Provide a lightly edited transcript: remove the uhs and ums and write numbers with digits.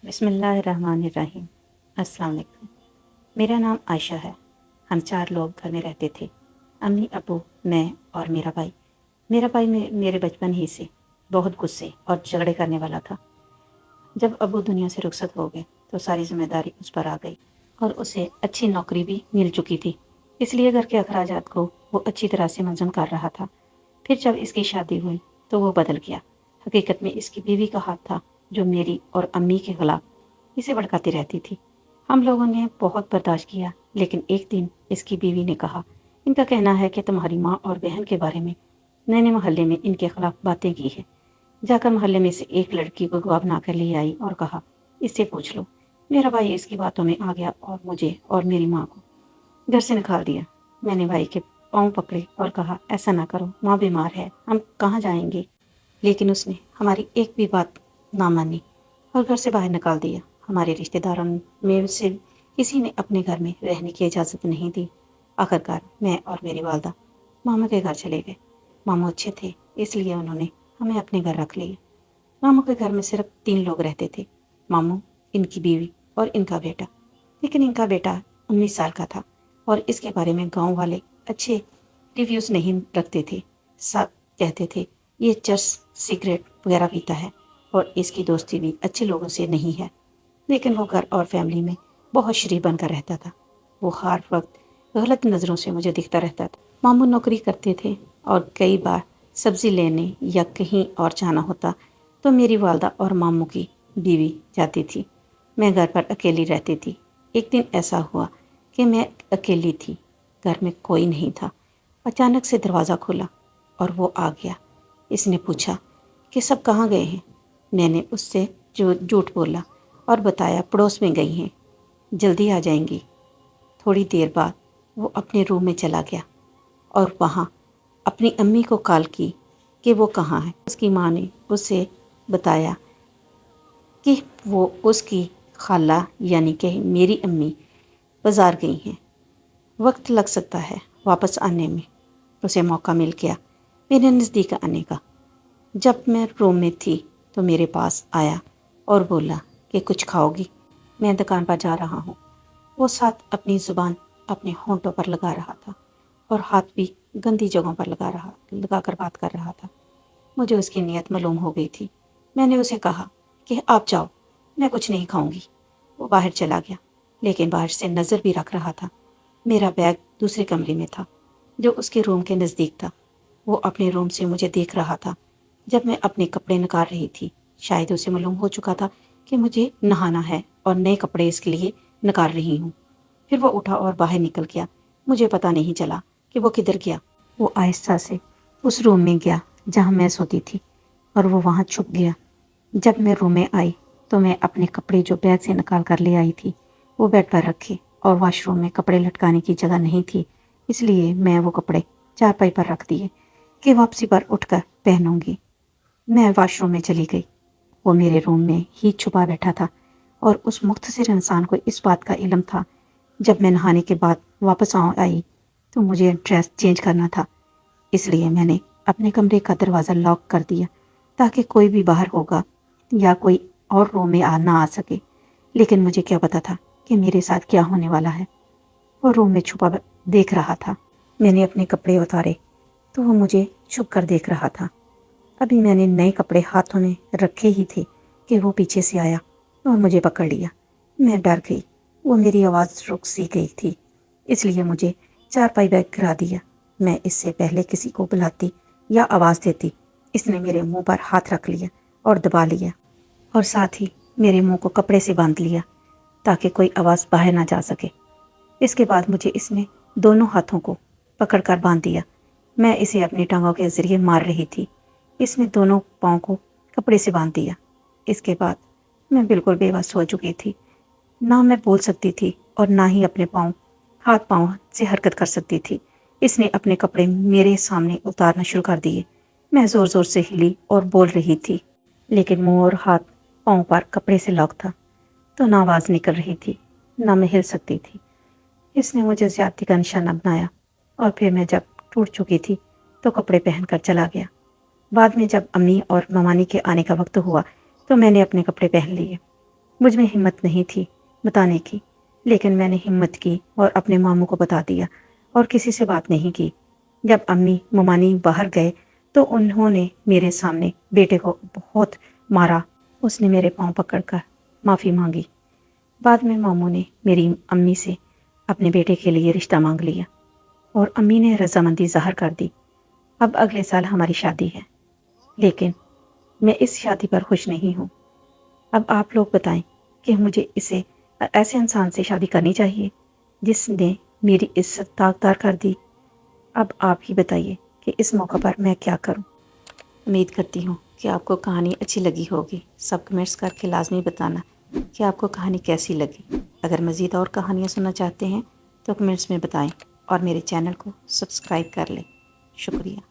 بسم اللہ الرحمن الرحیم۔ السلام علیکم۔ میرا نام عائشہ ہے۔ ہم 4 لوگ گھر میں رہتے تھے، امی، ابو، میں اور میرا بھائی۔ میرا بھائی میرے بچپن ہی سے بہت غصے اور جھگڑے کرنے والا تھا۔ جب ابو دنیا سے رخصت ہو گئے تو ساری ذمہ داری اس پر آ گئی اور اسے اچھی نوکری بھی مل چکی تھی، اس لیے گھر کے اخراجات کو وہ اچھی طرح سے منظم کر رہا تھا۔ پھر جب اس کی شادی ہوئی تو وہ بدل گیا۔ حقیقت میں اس کی بیوی کا ہاتھ تھا جو میری اور امی کے خلاف اسے بھڑکاتی رہتی تھی۔ ہم لوگوں نے بہت برداشت کیا، لیکن ایک دن اس کی بیوی نے کہا، ان کا کہنا ہے کہ تمہاری ماں اور بہن کے بارے میں میں نے محلے میں ان کے خلاف باتیں کی ہیں۔ جا کر محلے میں سے ایک لڑکی کو گواہ بنا کر لے آئی اور کہا، اس سے پوچھ لو۔ میرا بھائی اس کی باتوں میں آ گیا اور مجھے اور میری ماں کو گھر سے نکال دیا۔ میں نے بھائی کے پاؤں پکڑے اور کہا، ایسا نہ کرو، ماں بیمار ہے، ہم کہاں جائیں گے؟ لیکن اس نے ہماری ایک بھی بات نہ مانی اور گھر سے باہر نکال دیا۔ ہمارے رشتہ داروں میں سے کسی نے اپنے گھر میں رہنے کی اجازت نہیں دی۔ آخرکار میں اور میری والدہ ماموں کے گھر چلے گئے۔ ماموں اچھے تھے، اس لیے انہوں نے ہمیں اپنے گھر رکھ لیا۔ ماموں کے گھر میں صرف 3 لوگ رہتے تھے، ماموں، ان کی بیوی اور ان کا بیٹا۔ لیکن ان کا بیٹا 19 سال کا تھا اور اس کے بارے میں گاؤں والے اچھے ریویوز نہیں رکھتے تھے۔ سب کہتے تھے یہ چرس، سگریٹ وغیرہ پیتا ہے اور اس کی دوستی بھی اچھے لوگوں سے نہیں ہے۔ لیکن وہ گھر اور فیملی میں بہت شریف بن کر رہتا تھا۔ وہ ہر وقت غلط نظروں سے مجھے دکھتا رہتا تھا۔ ماموں نوکری کرتے تھے اور کئی بار سبزی لینے یا کہیں اور جانا ہوتا تو میری والدہ اور ماموں کی بیوی جاتی تھی۔ میں گھر پر اکیلی رہتی تھی۔ ایک دن ایسا ہوا کہ میں اکیلی تھی، گھر میں کوئی نہیں تھا۔ اچانک سے دروازہ کھلا اور وہ آ گیا۔ اس نے پوچھا کہ سب کہاں گئے ہیں؟ میں نے اس سے جھوٹ بولا اور بتایا پڑوس میں گئی ہیں، جلدی آ جائیں گی۔ تھوڑی دیر بعد وہ اپنے روم میں چلا گیا اور وہاں اپنی امی کو کال کی کہ وہ کہاں ہے۔ اس کی ماں نے اسے بتایا کہ وہ اس کی خالہ یعنی کہ میری امی بازار گئی ہیں، وقت لگ سکتا ہے واپس آنے میں۔ اسے موقع مل گیا میرے نزدیک آنے کا۔ جب میں روم میں تھی تو میرے پاس آیا اور بولا کہ کچھ کھاؤ گی؟ میں دکان پر جا رہا ہوں۔ وہ ساتھ اپنی زبان اپنے ہونٹوں پر لگا رہا تھا اور ہاتھ بھی گندی جگہوں پر لگا کر بات کر رہا تھا۔ مجھے اس کی نیت معلوم ہو گئی تھی۔ میں نے اسے کہا کہ آپ جاؤ، میں کچھ نہیں کھاؤں گی۔ وہ باہر چلا گیا، لیکن باہر سے نظر بھی رکھ رہا تھا۔ میرا بیگ دوسرے کمرے میں تھا جو اس کے روم کے نزدیک تھا۔ وہ اپنے روم سے مجھے دیکھ رہا تھا جب میں اپنے کپڑے نکال رہی تھی۔ شاید اسے معلوم ہو چکا تھا کہ مجھے نہانا ہے اور نئے کپڑے اس کے لیے نکال رہی ہوں۔ پھر وہ اٹھا اور باہر نکل گیا۔ مجھے پتہ نہیں چلا کہ وہ کدھر گیا۔ وہ آہستہ سے اس روم میں گیا جہاں میں سوتی تھی اور وہ وہاں چھپ گیا۔ جب میں روم میں آئی تو میں اپنے کپڑے جو بیگ سے نکال کر لے آئی تھی وہ بیڈ پر رکھے، اور واش روم میں کپڑے لٹکانے کی جگہ نہیں تھی، اس لیے میں وہ کپڑے چارپائی پر رکھ دیے کہ واپسی پر اٹھ کر پہنوں گی۔ میں واش روم میں چلی گئی۔ وہ میرے روم میں ہی چھپا بیٹھا تھا اور اس مختصر انسان کو اس بات کا علم تھا جب میں نہانے کے بعد واپس آئی تو مجھے ڈریس چینج کرنا تھا، اس لیے میں نے اپنے کمرے کا دروازہ لاک کر دیا تاکہ کوئی بھی باہر ہوگا یا کوئی اور روم میں نہ آ سکے۔ لیکن مجھے کیا پتا تھا کہ میرے ساتھ کیا ہونے والا ہے۔ وہ روم میں چھپا دیکھ رہا تھا۔ میں نے اپنے کپڑے اتارے تو وہ مجھے چھپ کر دیکھ رہا تھا۔ ابھی میں نے نئے کپڑے ہاتھوں میں رکھے ہی تھے کہ وہ پیچھے سے آیا اور مجھے پکڑ لیا۔ میں ڈر گئی۔ وہ میری آواز رک سی گئی تھی، اس لیے مجھے چارپائی بیگ گرا دیا۔ میں اس سے پہلے کسی کو بلاتی یا آواز دیتی، اس نے میرے منہ پر ہاتھ رکھ لیا اور دبا لیا، اور ساتھ ہی میرے منہ کو کپڑے سے باندھ لیا تاکہ کوئی آواز باہر نہ جا سکے۔ اس کے بعد مجھے اس نے دونوں ہاتھوں کو پکڑ کر باندھ دیا۔ میں اسے اپنی ٹانگوں کے ذریعے مار رہی تھی۔ اس نے دونوں پاؤں کو کپڑے سے باندھ دیا۔ اس کے بعد میں بالکل بے بس ہو چکی تھی۔ نہ میں بول سکتی تھی اور نہ ہی اپنے ہاتھ پاؤں سے حرکت کر سکتی تھی۔ اس نے اپنے کپڑے میرے سامنے اتارنا شروع کر دیے۔ میں زور زور سے ہلی اور بول رہی تھی، لیکن منہ اور ہاتھ پاؤں پر کپڑے سے لاک تھا تو نہ آواز نکل رہی تھی، نہ میں ہل سکتی تھی۔ اس نے مجھے زیادتی کا نشانہ بنایا اور پھر میں جب ٹوٹ چکی تھی تو کپڑے پہن کر چلا گیا۔ بعد میں جب امی اور ممانی کے آنے کا وقت ہوا تو میں نے اپنے کپڑے پہن لیے۔ مجھ میں ہمت نہیں تھی بتانے کی، لیکن میں نے ہمت کی اور اپنے ماموں کو بتا دیا اور کسی سے بات نہیں کی۔ جب امی ممانی باہر گئے تو انہوں نے میرے سامنے بیٹے کو بہت مارا۔ اس نے میرے پاؤں پکڑ کر معافی مانگی۔ بعد میں ماموں نے میری امی سے اپنے بیٹے کے لیے رشتہ مانگ لیا اور امی نے رضامندی ظاہر کر دی۔ اب اگلے سال ہماری شادی ہے، لیکن میں اس شادی پر خوش نہیں ہوں۔ اب آپ لوگ بتائیں کہ مجھے ایسے انسان سے شادی کرنی چاہیے جس نے میری عزت داغدار کر دی۔ اب آپ ہی بتائیے کہ اس موقع پر میں کیا کروں۔ امید کرتی ہوں کہ آپ کو کہانی اچھی لگی ہوگی۔ سب کمنٹس کر کے لازمی بتانا کہ آپ کو کہانی کیسی لگی۔ اگر مزید اور کہانیاں سننا چاہتے ہیں تو کمنٹس میں بتائیں اور میرے چینل کو سبسکرائب کر لیں۔ شکریہ۔